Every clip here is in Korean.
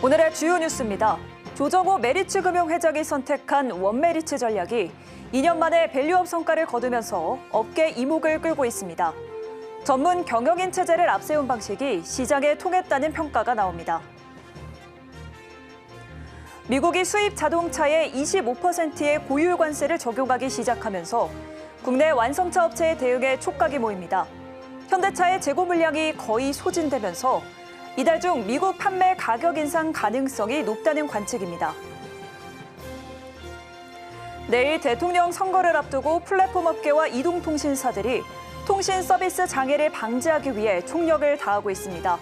오늘의 주요 뉴스입니다. 조정호 메리츠금융 회장이 선택한 원메리츠 전략이 2년 만에 밸류업 성과를 거두면서 업계 이목을 끌고 있습니다. 전문 경영인 체제를 앞세운 방식이 시장에 통했다는 평가가 나옵니다. 미국이 수입 자동차에 25%의 고율 관세를 적용하기 시작하면서 국내 완성차 업체의 대응에 촉각이 모입니다. 현대차의 재고 물량이 거의 소진되면서 이달 중 미국 판매 가격 인상 가능성이 높다는 관측입니다. 내일 대통령 선거를 앞두고 플랫폼 업계와 이동통신사들이 통신 서비스 장애를 방지하기 위해 총력을 다하고 있습니다.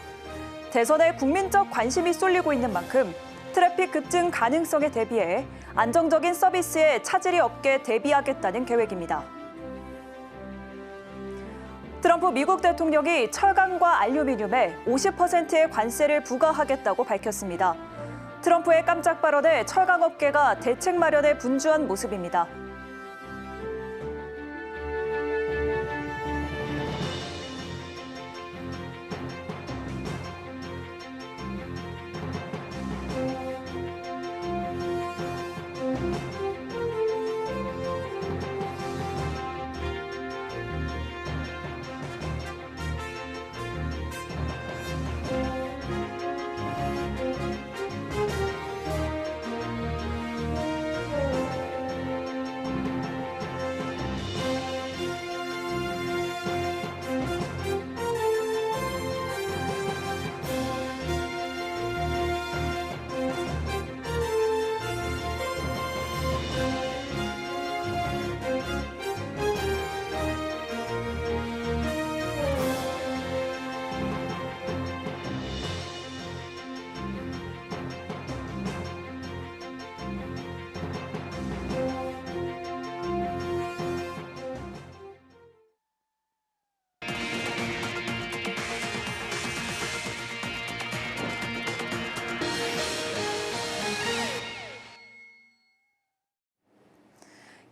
대선에 국민적 관심이 쏠리고 있는 만큼 트래픽 급증 가능성에 대비해 안정적인 서비스에 차질이 없게 대비하겠다는 계획입니다. 트럼프 미국 대통령이 철강과 알루미늄에 50%의 관세를 부과하겠다고 밝혔습니다. 트럼프의 깜짝 발언에 철강업계가 대책 마련에 분주한 모습입니다.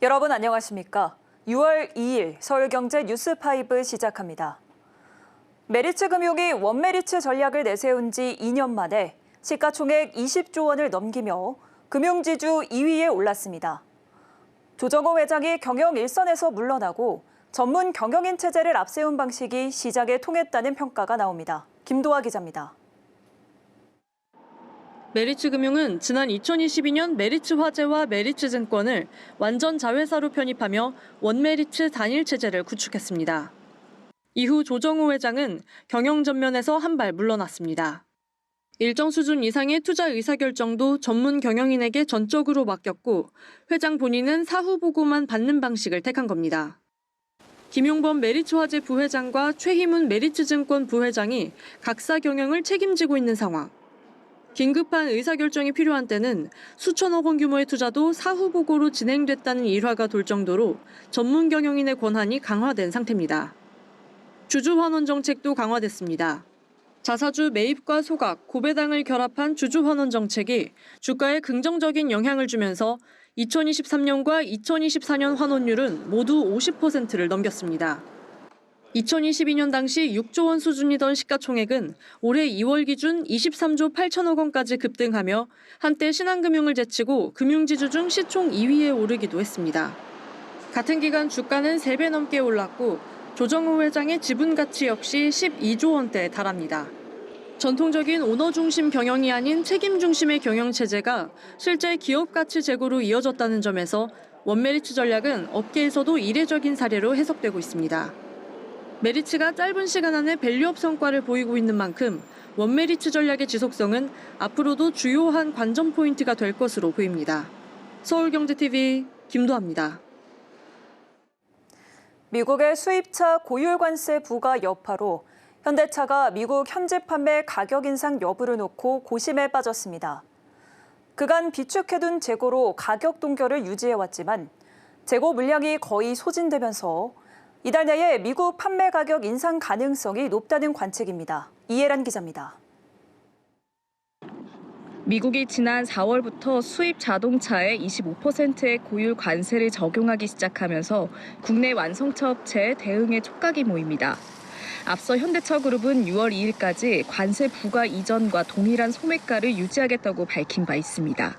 여러분 안녕하십니까? 6월 2일 서울경제 뉴스5 시작합니다. 메리츠금융이 원메리츠 전략을 내세운 지 2년 만에 시가총액 20조 원을 넘기며 금융지주 2위에 올랐습니다. 조정호 회장이 경영 일선에서 물러나고 전문 경영인 체제를 앞세운 방식이 시장에 통했다는 평가가 나옵니다. 김도하 기자입니다. 메리츠금융은 지난 2022년 메리츠화재와 메리츠증권을 완전 자회사로 편입하며 원메리츠 단일 체제를 구축했습니다. 이후 조정호 회장은 경영 전면에서 한 발 물러났습니다. 일정 수준 이상의 투자 의사결정도 전문 경영인에게 전적으로 맡겼고 회장 본인은 사후 보고만 받는 방식을 택한 겁니다. 김용범 메리츠화재 부회장과 최희문 메리츠증권 부회장이 각사 경영을 책임지고 있는 상황. 긴급한 의사결정이 필요한 때는 수천억 원 규모의 투자도 사후 보고로 진행됐다는 일화가 돌 정도로 전문 경영인의 권한이 강화된 상태입니다. 주주 환원 정책도 강화됐습니다. 자사주 매입과 소각, 고배당을 결합한 주주 환원 정책이 주가에 긍정적인 영향을 주면서 2023년과 2024년 환원율은 모두 50%를 넘겼습니다. 2022년 당시 6조 원 수준이던 시가총액은 올해 2월 기준 23조 8천억 원까지 급등하며 한때 신한금융을 제치고 금융지주 중 시총 2위에 오르기도 했습니다. 같은 기간 주가는 3배 넘게 올랐고 조정호 회장의 지분 가치 역시 12조 원대에 달합니다. 전통적인 오너 중심 경영이 아닌 책임 중심의 경영 체제가 실제 기업 가치 제고로 이어졌다는 점에서 원메리츠 전략은 업계에서도 이례적인 사례로 해석되고 있습니다. 메리츠가 짧은 시간 안에 밸류업 성과를 보이고 있는 만큼 원메리츠 전략의 지속성은 앞으로도 주요한 관전 포인트가 될 것으로 보입니다. 서울경제TV 김도하입니다. 미국의 수입차 고율 관세 부과 여파로 현대차가 미국 현지 판매 가격 인상 여부를 놓고 고심에 빠졌습니다. 그간 비축해둔 재고로 가격 동결을 유지해왔지만 재고 물량이 거의 소진되면서 이달 내에 미국 판매 가격 인상 가능성이 높다는 관측입니다. 이해란 기자입니다. 미국이 지난 4월부터 수입 자동차에 25%의 고율 관세를 적용하기 시작하면서 국내 완성차 업체의 대응에 촉각이 모입니다. 앞서 현대차그룹은 6월 2일까지 관세 부과 이전과 동일한 소매가를 유지하겠다고 밝힌 바 있습니다.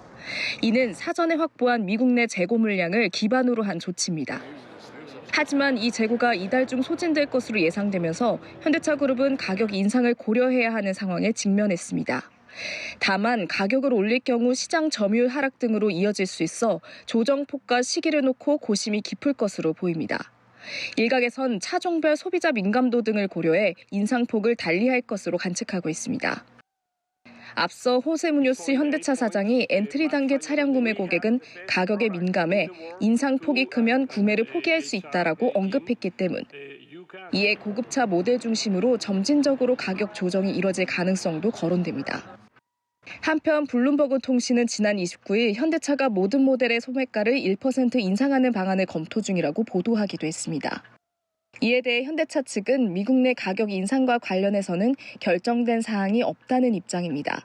이는 사전에 확보한 미국 내 재고 물량을 기반으로 한 조치입니다. 하지만 이 재고가 이달 중 소진될 것으로 예상되면서 현대차그룹은 가격 인상을 고려해야 하는 상황에 직면했습니다. 다만 가격을 올릴 경우 시장 점유율 하락 등으로 이어질 수 있어 조정폭과 시기를 놓고 고심이 깊을 것으로 보입니다. 일각에선 차종별 소비자 민감도 등을 고려해 인상폭을 달리할 것으로 관측하고 있습니다. 앞서 호세무뇨스 현대차 사장이 엔트리 단계 차량 구매 고객은 가격에 민감해 인상폭이 크면 구매를 포기할 수 있다라고 언급했기 때문. 이에 고급차 모델 중심으로 점진적으로 가격 조정이 이뤄질 가능성도 거론됩니다. 한편 블룸버그 통신은 지난 29일 현대차가 모든 모델의 소매가를 1% 인상하는 방안을 검토 중이라고 보도하기도 했습니다. 이에 대해 현대차 측은 미국 내 가격 인상과 관련해서는 결정된 사항이 없다는 입장입니다.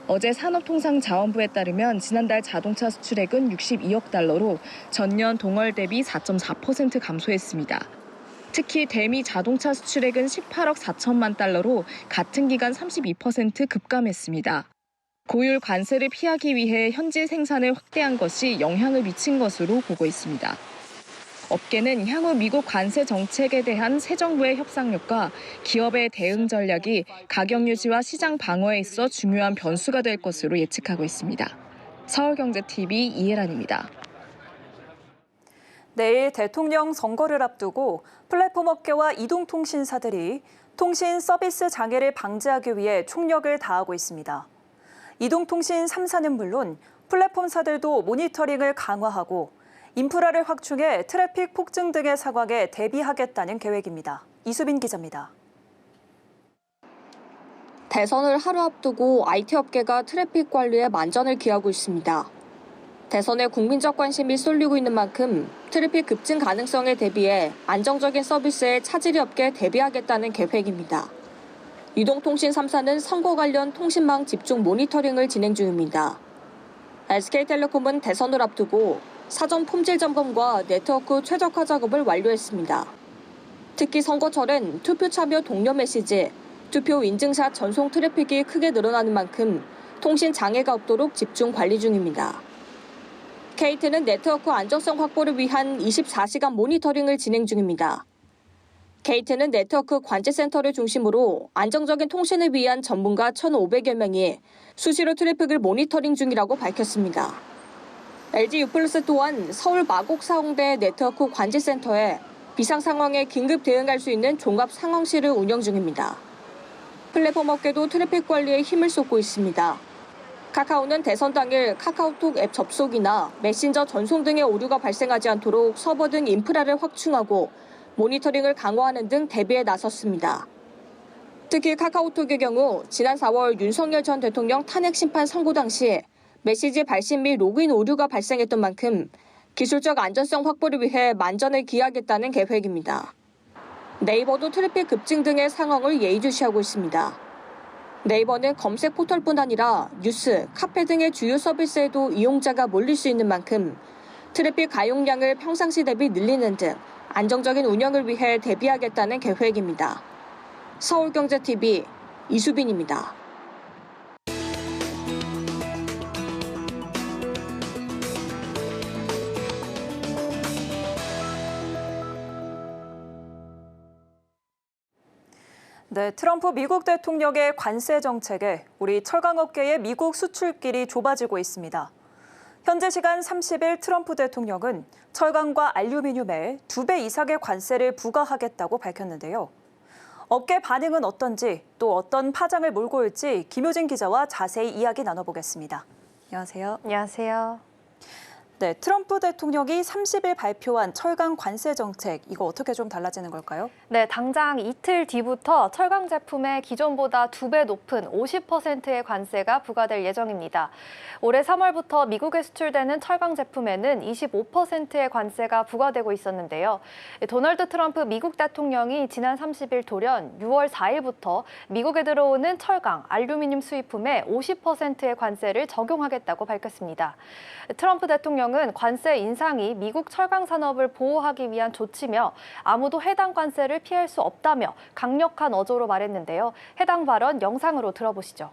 어제 산업통상자원부에 따르면 지난달 자동차 수출액은 62억 달러로 전년 동월 대비 4.4% 감소했습니다. 특히 대미 자동차 수출액은 18억 4천만 달러로 같은 기간 32% 급감했습니다. 고율 관세를 피하기 위해 현지 생산을 확대한 것이 영향을 미친 것으로 보고 있습니다. 업계는 향후 미국 관세 정책에 대한 새 정부의 협상력과 기업의 대응 전략이 가격 유지와 시장 방어에 있어 중요한 변수가 될 것으로 예측하고 있습니다. 서울경제TV 이혜란입니다. 내일 대통령 선거를 앞두고 플랫폼 업계와 이동통신사들이 통신 서비스 장애를 방지하기 위해 총력을 다하고 있습니다. 이동통신 3사는 물론 플랫폼사들도 모니터링을 강화하고 인프라를 확충해 트래픽 폭증 등의 상황에 대비하겠다는 계획입니다. 이수빈 기자입니다. 대선을 하루 앞두고 IT 업계가 트래픽 관리에 만전을 기하고 있습니다. 대선에 국민적 관심이 쏠리고 있는 만큼 트래픽 급증 가능성에 대비해 안정적인 서비스에 차질이 없게 대비하겠다는 계획입니다. 이동통신 3사는 선거 관련 통신망 집중 모니터링을 진행 중입니다. SK텔레콤은 대선을 앞두고 사전 품질 점검과 네트워크 최적화 작업을 완료했습니다. 특히 선거철엔 투표 참여 독려 메시지, 투표 인증샷 전송 트래픽이 크게 늘어나는 만큼 통신 장애가 없도록 집중 관리 중입니다. KT는 네트워크 안정성 확보를 위한 24시간 모니터링을 진행 중입니다. KT는 네트워크 관제센터를 중심으로 안정적인 통신을 위한 전문가 1,500여 명이 수시로 트래픽을 모니터링 중이라고 밝혔습니다. LG U+ 또한 서울 마곡사홍대 네트워크 관제센터에 비상 상황에 긴급 대응할 수 있는 종합 상황실을 운영 중입니다. 플랫폼 업계도 트래픽 관리에 힘을 쏟고 있습니다. 카카오는 대선 당일 카카오톡 앱 접속이나 메신저 전송 등의 오류가 발생하지 않도록 서버 등 인프라를 확충하고 모니터링을 강화하는 등 대비에 나섰습니다. 특히 카카오톡의 경우 지난 4월 윤석열 전 대통령 탄핵 심판 선고 당시 메시지 발신 및 로그인 오류가 발생했던 만큼 기술적 안전성 확보를 위해 만전을 기하겠다는 계획입니다. 네이버도 트래픽 급증 등의 상황을 예의주시하고 있습니다. 네이버는 검색 포털뿐 아니라 뉴스, 카페 등의 주요 서비스에도 이용자가 몰릴 수 있는 만큼 트래픽 가용량을 평상시 대비 늘리는 등 안정적인 운영을 위해 대비하겠다는 계획입니다. 서울경제TV 이수빈입니다. 네, 트럼프 미국 대통령의 관세 정책에 우리 철강업계의 미국 수출길이 좁아지고 있습니다. 현재 시간 30일 트럼프 대통령은 철강과 알루미늄에 2배 이상의 관세를 부과하겠다고 밝혔는데요. 업계 반응은 어떤지 또 어떤 파장을 몰고 올지 김효진 기자와 자세히 이야기 나눠보겠습니다. 안녕하세요. 안녕하세요. 네, 트럼프 대통령이 30일 발표한 철강 관세 정책, 이거 어떻게 좀 달라지는 걸까요? 네, 당장 이틀 뒤부터 철강 제품에 기존보다 2배 높은 50%의 관세가 부과될 예정입니다. 올해 3월부터 미국에 수출되는 철강 제품에는 25%의 관세가 부과되고 있었는데요. 도널드 트럼프 미국 대통령이 지난 30일 돌연 6월 4일부터 미국에 들어오는 철강, 알루미늄 수입품에 50%의 관세를 적용하겠다고 밝혔습니다. 트럼프 대통령은 대통령은 관세 인상이 미국 철강 산업을 보호하기 위한 조치며 아무도 해당 관세를 피할 수 없다며 강력한 어조로 말했는데요. 해당 발언 영상으로 들어보시죠.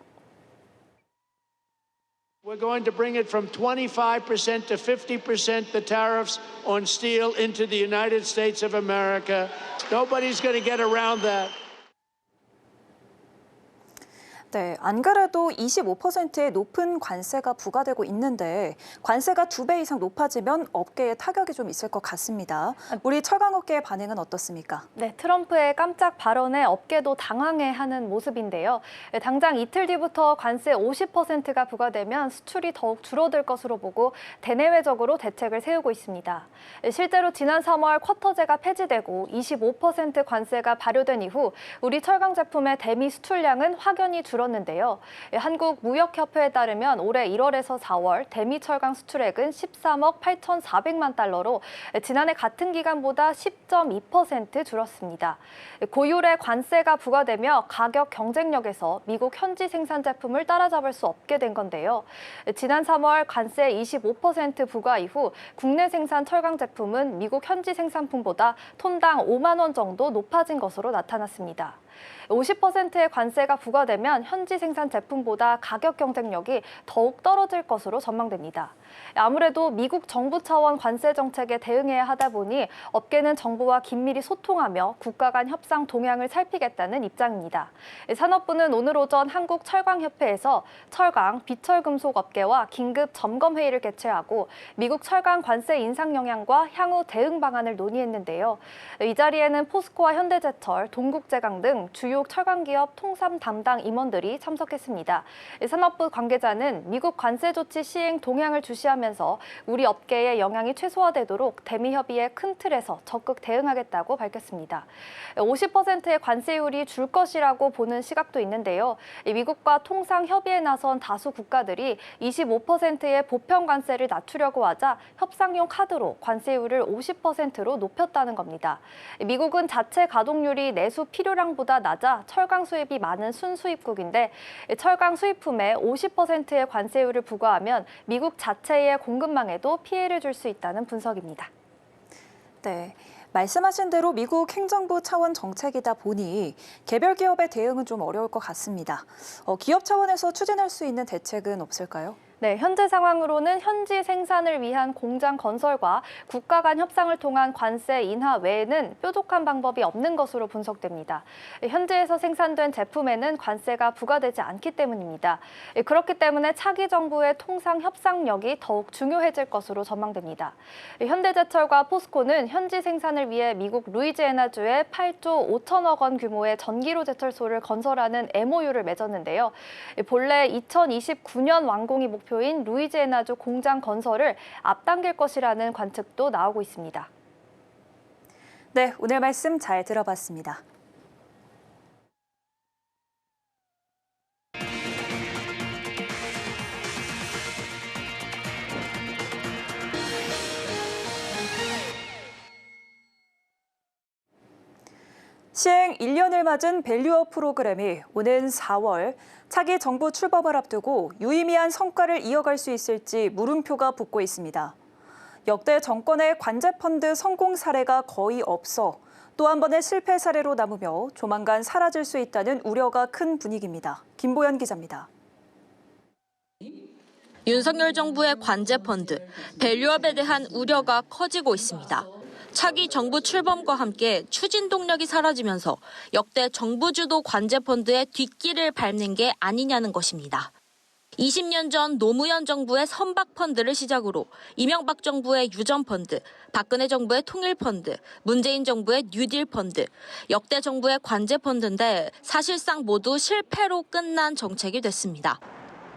We're going to bring it from 25% to 50% the tariffs on steel into the United States of America. Nobody's going to get around that. 네, 안 그래도 25%의 높은 관세가 부과되고 있는데 관세가 2배 이상 높아지면 업계에 타격이 좀 있을 것 같습니다. 우리 철강업계의 반응은 어떻습니까? 네, 트럼프의 깜짝 발언에 업계도 당황해하는 모습인데요. 당장 이틀 뒤부터 관세 50%가 부과되면 수출이 더욱 줄어들 것으로 보고 대내외적으로 대책을 세우고 있습니다. 실제로 지난 3월 쿼터제가 폐지되고 25% 관세가 발효된 이후 우리 철강 제품의 대미 수출량은 확연히 줄었는데요. 한국무역협회에 따르면 올해 1월에서 4월 대미 철강 수출액은 13억 8,400만 달러로 지난해 같은 기간보다 10.2% 줄었습니다. 고율의 관세가 부과되며 가격 경쟁력에서 미국 현지 생산 제품을 따라잡을 수 없게 된 건데요. 지난 3월 관세 25% 부과 이후 국내 생산 철강 제품은 미국 현지 생산품보다 톤당 5만 원 정도 높아진 것으로 나타났습니다. 50%의 관세가 부과되면 현지 생산 제품보다 가격 경쟁력이 더욱 떨어질 것으로 전망됩니다. 아무래도 미국 정부 차원 관세 정책에 대응해야 하다 보니 업계는 정부와 긴밀히 소통하며 국가 간 협상 동향을 살피겠다는 입장입니다. 산업부는 오늘 오전 한국철강협회에서 철강, 비철금속 업계와 긴급 점검 회의를 개최하고 미국 철강 관세 인상 영향과 향후 대응 방안을 논의했는데요. 이 자리에는 포스코와 현대제철, 동국제강 등 주요 철강기업 통삼 담당 임원들이 참석했습니다. 산업부 관계자는 미국 관세 조치 시행 동향을 주시하면서 우리 업계의 영향이 최소화되도록 대미 협의의 큰 틀에서 적극 대응하겠다고 밝혔습니다. 50%의 관세율이 줄 것이라고 보는 시각도 있는데요. 미국과 통상 협의에 나선 다수 국가들이 25%의 보편 관세를 낮추려고 하자 협상용 카드로 관세율을 50%로 높였다는 겁니다. 미국은 자체 가동률이 내수 필요량보다 낮아 철강 수입이 많은 순수입국인데 철강 수입품에 50%의 관세율을 부과하면 미국 자체의 공급망에도 피해를 줄 수 있다는 분석입니다. 네. 말씀하신 대로 미국 행정부 차원 정책이다 보니 개별 기업의 대응은 좀 어려울 것 같습니다. 기업 차원에서 추진할 수 있는 대책은 없을까요? 네, 현재 상황으로는 현지 생산을 위한 공장 건설과 국가 간 협상을 통한 관세 인하 외에는 뾰족한 방법이 없는 것으로 분석됩니다. 현지에서 생산된 제품에는 관세가 부과되지 않기 때문입니다. 그렇기 때문에 차기 정부의 통상 협상력이 더욱 중요해질 것으로 전망됩니다. 현대제철과 포스코는 현지 생산을 위해 미국 루이지애나주에 8조 5천억 원 규모의 전기로 제철소를 건설하는 MOU를 맺었는데요. 본래 2029년 완공이 목표인 루이지애나주 공장 건설을 앞당길 것이라는 관측도 나오고 있습니다. 네, 오늘 말씀 잘 들어봤습니다. 시행 1년을 맞은 밸류업 프로그램이 오는 4월 차기 정부 출범을 앞두고 유의미한 성과를 이어갈 수 있을지 물음표가 붙고 있습니다. 역대 정권의 관제펀드 성공 사례가 거의 없어 또 한 번의 실패 사례로 남으며 조만간 사라질 수 있다는 우려가 큰 분위기입니다. 김보연 기자입니다. 윤석열 정부의 관제펀드, 밸류업에 대한 우려가 커지고 있습니다. 차기 정부 출범과 함께 추진 동력이 사라지면서 역대 정부 주도 관제펀드의 뒷길을 밟는 게 아니냐는 것입니다. 20년 전 노무현 정부의 선박펀드를 시작으로 이명박 정부의 유전펀드, 박근혜 정부의 통일펀드, 문재인 정부의 뉴딜펀드, 역대 정부의 관제펀드인데 사실상 모두 실패로 끝난 정책이 됐습니다.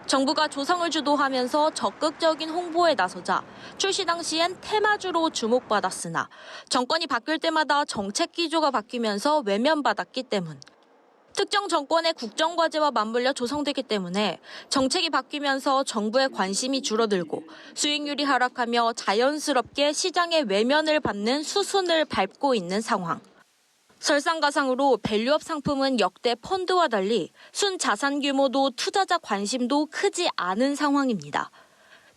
정부가 조성을 주도하면서 적극적인 홍보에 나서자 출시 당시엔 테마주로 주목받았으나 정권이 바뀔 때마다 정책 기조가 바뀌면서 외면받았기 때문. 특정 정권의 국정과제와 맞물려 조성되기 때문에 정책이 바뀌면서 정부의 관심이 줄어들고 수익률이 하락하며 자연스럽게 시장의 외면을 받는 수순을 밟고 있는 상황. 설상가상으로 밸류업 상품은 역대 펀드와 달리 순자산 규모도 투자자 관심도 크지 않은 상황입니다.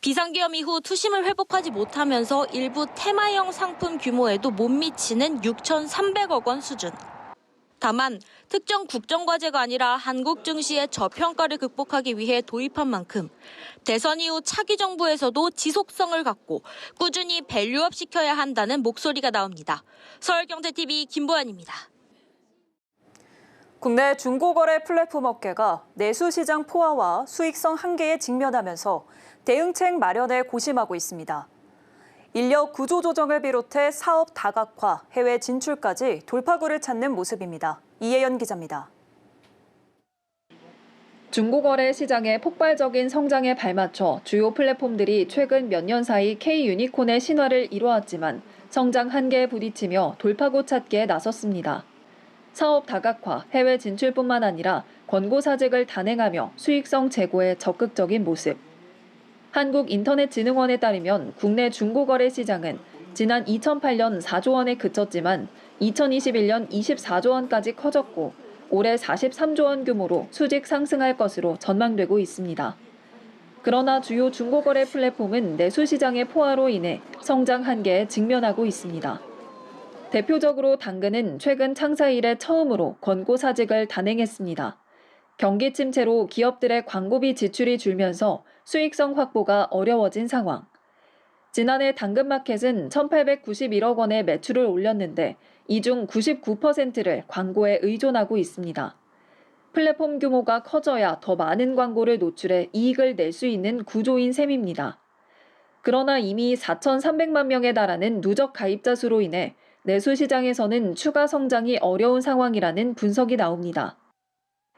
비상계엄 이후 투심을 회복하지 못하면서 일부 테마형 상품 규모에도 못 미치는 6,300억 원 수준. 다만 특정 국정과제가 아니라 한국 증시의 저평가를 극복하기 위해 도입한 만큼 대선 이후 차기 정부에서도 지속성을 갖고 꾸준히 밸류업 시켜야 한다는 목소리가 나옵니다. 서울경제TV 김보연입니다. 국내 중고거래 플랫폼 업계가 내수시장 포화와 수익성 한계에 직면하면서 대응책 마련에 고심하고 있습니다. 인력 구조 조정을 비롯해 사업 다각화, 해외 진출까지 돌파구를 찾는 모습입니다. 이혜연 기자입니다. 중고거래 시장의 폭발적인 성장에 발맞춰 주요 플랫폼들이 최근 몇 년 사이 K-유니콘의 신화를 이뤄왔지만 성장 한계에 부딪히며 돌파구 찾기에 나섰습니다. 사업 다각화, 해외 진출뿐만 아니라 권고사직을 단행하며 수익성 제고에 적극적인 모습. 한국인터넷진흥원에 따르면 국내 중고거래 시장은 지난 2008년 4조 원에 그쳤지만 2021년 24조 원까지 커졌고 올해 43조 원 규모로 수직 상승할 것으로 전망되고 있습니다. 그러나 주요 중고거래 플랫폼은 내수시장의 포화로 인해 성장 한계에 직면하고 있습니다. 대표적으로 당근은 최근 창사 이래 처음으로 권고사직을 단행했습니다. 경기 침체로 기업들의 광고비 지출이 줄면서 수익성 확보가 어려워진 상황. 지난해 당근마켓은 1,891억 원의 매출을 올렸는데 이 중 99%를 광고에 의존하고 있습니다. 플랫폼 규모가 커져야 더 많은 광고를 노출해 이익을 낼 수 있는 구조인 셈입니다. 그러나 이미 4,300만 명에 달하는 누적 가입자 수로 인해 내수시장에서는 추가 성장이 어려운 상황이라는 분석이 나옵니다.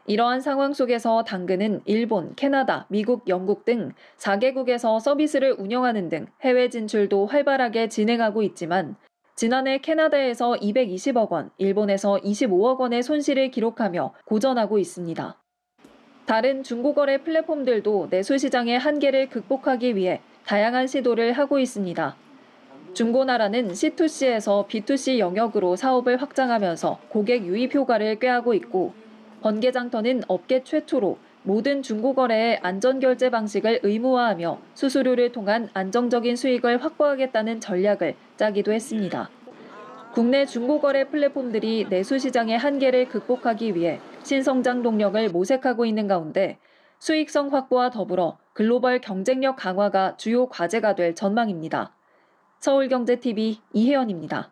이러한 상황 속에서 당근은 일본, 캐나다, 미국, 영국 등 4개국에서 서비스를 운영하는 등 해외 진출도 활발하게 진행하고 있지만 지난해 캐나다에서 220억 원, 일본에서 25억 원의 손실을 기록하며 고전하고 있습니다. 다른 중고거래 플랫폼들도 내수시장의 한계를 극복하기 위해 다양한 시도를 하고 있습니다. 중고나라는 C2C에서 B2C 영역으로 사업을 확장하면서 고객 유입 효과를 꾀하고 있고 번개장터는 업계 최초로 모든 중고거래의 안전결제 방식을 의무화하며 수수료를 통한 안정적인 수익을 확보하겠다는 전략을 짜기도 했습니다. 국내 중고거래 플랫폼들이 내수시장의 한계를 극복하기 위해 신성장 동력을 모색하고 있는 가운데 수익성 확보와 더불어 글로벌 경쟁력 강화가 주요 과제가 될 전망입니다. 서울경제TV 이혜연입니다.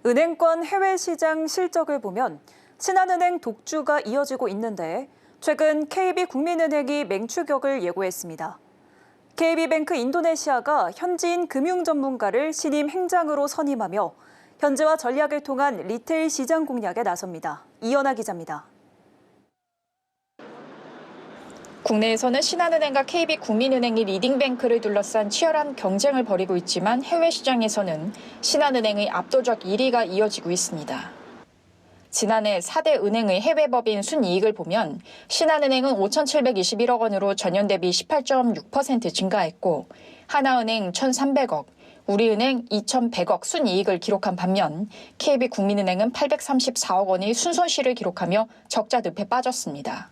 은행권 해외 시장 실적을 보면 신한은행 독주가 이어지고 있는데 최근 KB국민은행이 맹추격을 예고했습니다. KB뱅크 인도네시아가 현지인 금융 전문가를 신임 행장으로 선임하며 현지화 전략을 통한 리테일 시장 공략에 나섭니다. 이연아 기자입니다. 국내에서는 신한은행과 KB국민은행이 리딩뱅크를 둘러싼 치열한 경쟁을 벌이고 있지만 해외 시장에서는 신한은행의 압도적 1위가 이어지고 있습니다. 지난해 4대 은행의 해외 법인 순이익을 보면 신한은행은 5,721억 원으로 전년 대비 18.6% 증가했고 하나은행 1,300억, 우리은행 2,100억 순이익을 기록한 반면 KB국민은행은 834억 원의 순손실을 기록하며 적자 늪에 빠졌습니다.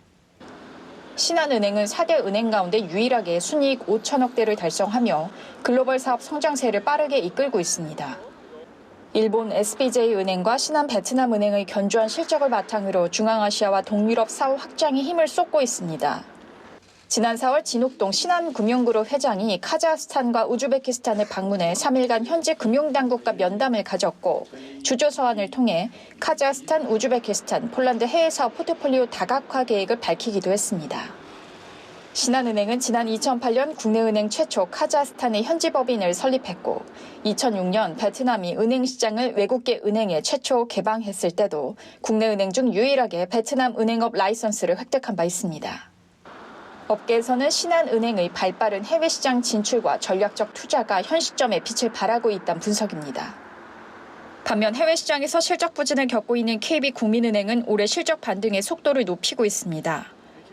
신한은행은 4대 은행 가운데 유일하게 순이익 5천억대를 달성하며 글로벌 사업 성장세를 빠르게 이끌고 있습니다. 일본 SBJ은행과 신한베트남은행의 견조한 실적을 바탕으로 중앙아시아와 동유럽 사업 확장에 힘을 쏟고 있습니다. 지난 4월 진옥동 신한금융그룹 회장이 카자흐스탄과 우즈베키스탄을 방문해 3일간 현지 금융당국과 면담을 가졌고 주조 서한을 통해 카자흐스탄, 우즈베키스탄, 폴란드 해외사업 포트폴리오 다각화 계획을 밝히기도 했습니다. 신한은행은 지난 2008년 국내 은행 최초 카자흐스탄의 현지 법인을 설립했고 2006년 베트남이 은행 시장을 외국계 은행에 최초 개방했을 때도 국내 은행 중 유일하게 베트남 은행업 라이선스를 획득한 바 있습니다. 업계에서는 신한은행의 발빠른 해외 시장 진출과 전략적 투자가 현 시점에 빛을 발하고 있다는 분석입니다. 반면 해외 시장에서 실적 부진을 겪고 있는 KB국민은행은 올해 실적 반등의 속도를 높이고 있습니다.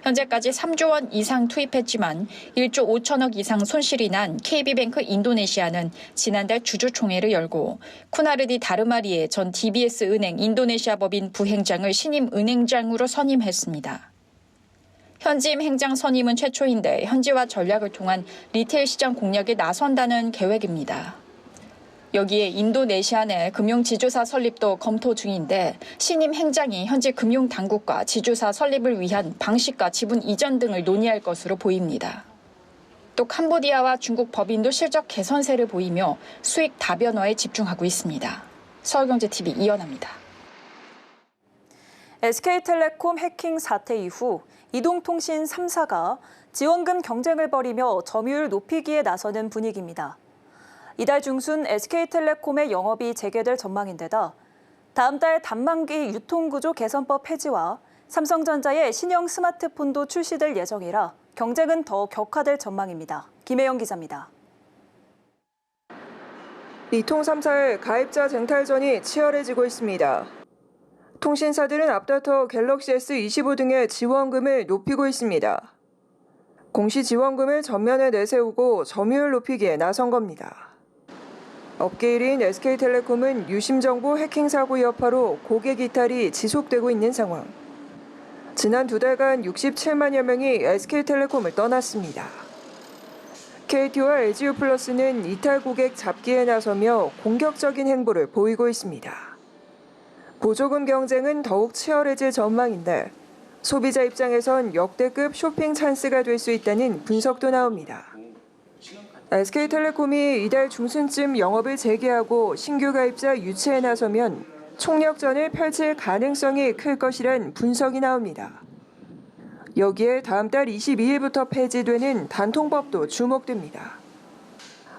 현재까지 3조 원 이상 투입했지만 1조 5천억 이상 손실이 난 KB뱅크 인도네시아는 지난달 주주총회를 열고 쿠나르디 다르마리에 전 DBS 은행 인도네시아 법인 부행장을 신임 은행장으로 선임했습니다. 현지임 행장 선임은 최초인데 현지화 전략을 통한 리테일 시장 공략에 나선다는 계획입니다. 여기에 인도네시아 내 금융지주사 설립도 검토 중인데 신임 행장이 현지 금융당국과 지주사 설립을 위한 방식과 지분 이전 등을 논의할 것으로 보입니다. 또 캄보디아와 중국 법인도 실적 개선세를 보이며 수익 다변화에 집중하고 있습니다. 서울경제TV 이연아입니다. SK텔레콤 해킹 사태 이후 이동통신 3사가 지원금 경쟁을 벌이며 점유율 높이기에 나서는 분위기입니다. 이달 중순 SK텔레콤의 영업이 재개될 전망인데다 다음 달 단만기 유통구조 개선법 폐지와 삼성전자의 신형 스마트폰도 출시될 예정이라 경쟁은 더 격화될 전망입니다. 김혜영 기자입니다. 이통 3사의 가입자 쟁탈전이 치열해지고 있습니다. 통신사들은 앞다퉈 갤럭시 S25 등의 지원금을 높이고 있습니다. 공시 지원금을 전면에 내세우고 점유율 높이기에 나선 겁니다. 업계 1위인 SK텔레콤은 유심정보 해킹 사고 여파로 고객 이탈이 지속되고 있는 상황. 지난 2달간 67만여 명이 SK텔레콤을 떠났습니다. KT와 LG유플러스는 이탈 고객 잡기에 나서며 공격적인 행보를 보이고 있습니다. 보조금 경쟁은 더욱 치열해질 전망인데 소비자 입장에선 역대급 쇼핑 찬스가 될 수 있다는 분석도 나옵니다. SK텔레콤이 이달 중순쯤 영업을 재개하고 신규 가입자 유치에 나서면 총력전을 펼칠 가능성이 클 것이란 분석이 나옵니다. 여기에 다음 달 22일부터 폐지되는 단통법도 주목됩니다.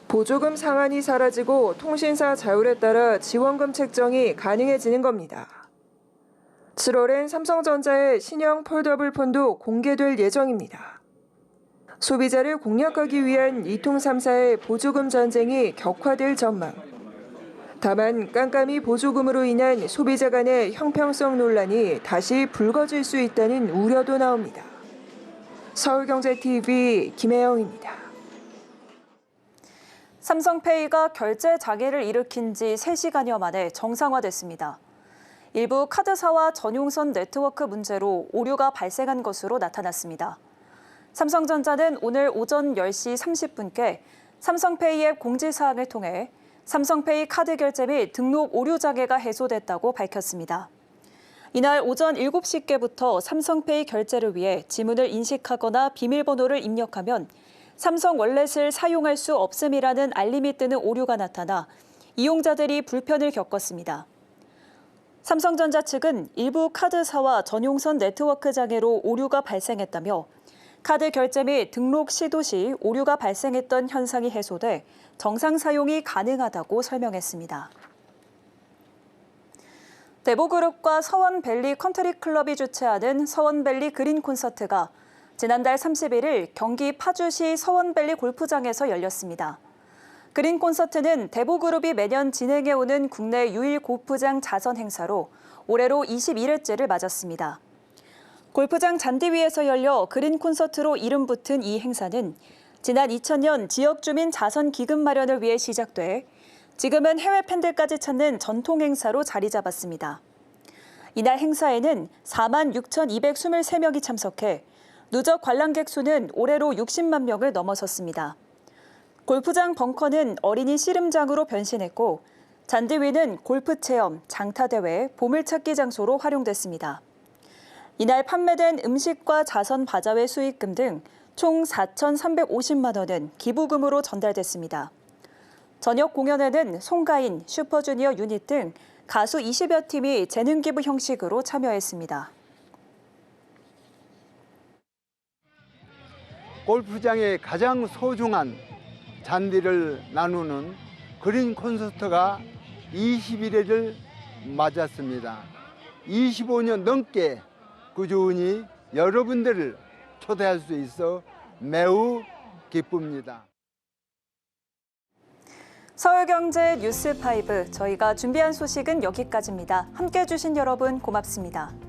보조금 상한이 사라지고 통신사 자율에 따라 지원금 책정이 가능해지는 겁니다. 7월엔 삼성전자의 신형 폴더블 폰도 공개될 예정입니다. 소비자를 공략하기 위한 이통 3사의 보조금 전쟁이 격화될 전망. 다만 깜깜이 보조금으로 인한 소비자 간의 형평성 논란이 다시 불거질 수 있다는 우려도 나옵니다. 서울경제TV 김혜영입니다. 삼성페이가 결제 장애를 일으킨 지 3시간여 만에 정상화됐습니다. 일부 카드사와 전용선 네트워크 문제로 오류가 발생한 것으로 나타났습니다. 삼성전자는 오늘 오전 10시 30분께 삼성페이 앱 공지사항을 통해 삼성페이 카드 결제 및 등록 오류 장애가 해소됐다고 밝혔습니다. 이날 오전 7시께부터 삼성페이 결제를 위해 지문을 인식하거나 비밀번호를 입력하면 삼성 월렛을 사용할 수 없음이라는 알림이 뜨는 오류가 나타나 이용자들이 불편을 겪었습니다. 삼성전자 측은 일부 카드사와 전용선 네트워크 장애로 오류가 발생했다며 카드 결제 및 등록 시도 시 오류가 발생했던 현상이 해소돼 정상 사용이 가능하다고 설명했습니다. 대보그룹과 서원밸리 컨트리클럽이 주최하는 서원밸리 그린 콘서트가 지난달 31일 경기 파주시 서원밸리 골프장에서 열렸습니다. 그린 콘서트는 대보그룹이 매년 진행해오는 국내 유일 골프장 자선 행사로 올해로 21회째를 맞았습니다. 골프장 잔디 위에서 열려 그린 콘서트로 이름 붙은 이 행사는 지난 2000년 지역 주민 자선 기금 마련을 위해 시작돼 지금은 해외 팬들까지 찾는 전통 행사로 자리 잡았습니다. 이날 행사에는 46,223명이 참석해 누적 관람객 수는 올해로 60만 명을 넘어섰습니다. 골프장 벙커는 어린이 씨름장으로 변신했고 잔디 위는 골프 체험, 장타대회, 보물찾기 장소로 활용됐습니다. 이날 판매된 음식과 자선 바자회 수익금 등 총 4,350만 원은 기부금으로 전달됐습니다. 저녁 공연에는 송가인, 슈퍼주니어 유닛 등 가수 20여 팀이 재능 기부 형식으로 참여했습니다. 골프장의 가장 소중한 잔디를 나누는 그린 콘서트가 21회를 맞았습니다. 25년 넘게 꾸준히 여러분들을 초대할 수 있어 매우 기쁩니다. 서울경제 뉴스5 저희가 준비한 소식은 여기까지입니다. 함께해 주신 여러분 고맙습니다.